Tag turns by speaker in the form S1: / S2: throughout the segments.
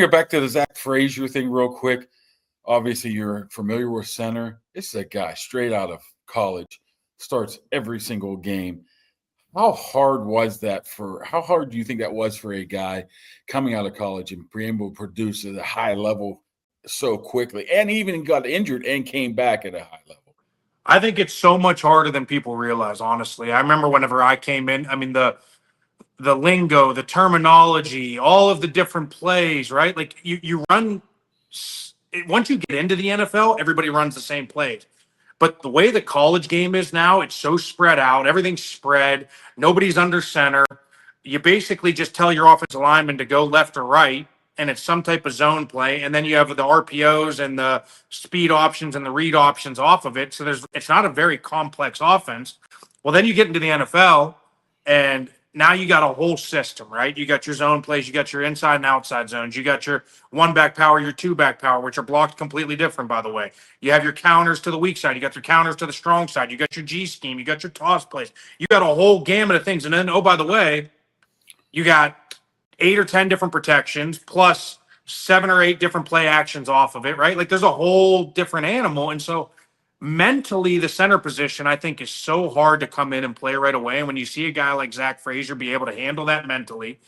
S1: Get back to the Zach Frazier thing real quick. Obviously, you're familiar with center. This is a guy straight out of college, starts every single game. How hard do you think that was for a guy coming out of college and being able to produce at a high level so quickly, and even got injured and came back at a high level?
S2: I think it's so much harder than people realize, honestly. I remember whenever I came in, I mean, the lingo, the terminology, all of the different plays, right? Like you run once you get into the NFL, everybody runs the same plays. But the way the college game is now, it's so spread out. Everything's spread. Nobody's under center. You basically just tell your offensive lineman to go left or right, and it's some type of zone play. And then you have the RPOs and the speed options and the read options off of it. So it's not a very complex offense. Well, then you get into the NFL, and now you got a whole system, right? You got your zone plays, you got your inside and outside zones, you got your one back power, your two back power, which are blocked completely different, by the way. You have your counters to the weak side, you got your counters to the strong side, you got your G scheme, you got your toss plays, you got a whole gamut of things. And then, oh, by the way, you got 8 or 10 different protections plus 7 or 8 different play actions off of it, right? Like there's a whole different animal. And so mentally, the center position, I think, is so hard to come in and play right away. And when you see a guy like Zach Frazier be able to handle that mentally,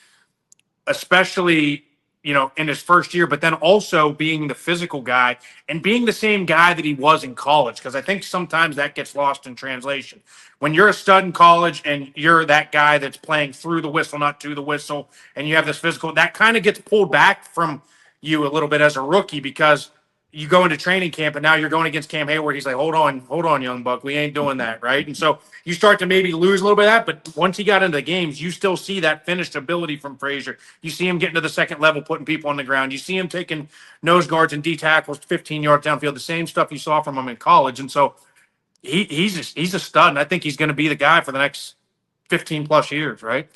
S2: especially, in his first year, but then also being the physical guy and being the same guy that he was in college, because I think sometimes that gets lost in translation. When you're a stud in college and you're that guy that's playing through the whistle, not to the whistle, and you have this physical, that kind of gets pulled back from you a little bit as a rookie, because you go into training camp and now you're going against Cam Hayward. He's like, hold on, young buck. We ain't doing that, right? And so you start to maybe lose a little bit of that. But once he got into the games, you still see that finished ability from Frazier. You see him getting to the second level, putting people on the ground. You see him taking nose guards and D tackles 15 yards downfield, the same stuff you saw from him in college. And so he's a stud, and I think he's going to be the guy for the next 15 plus years, right?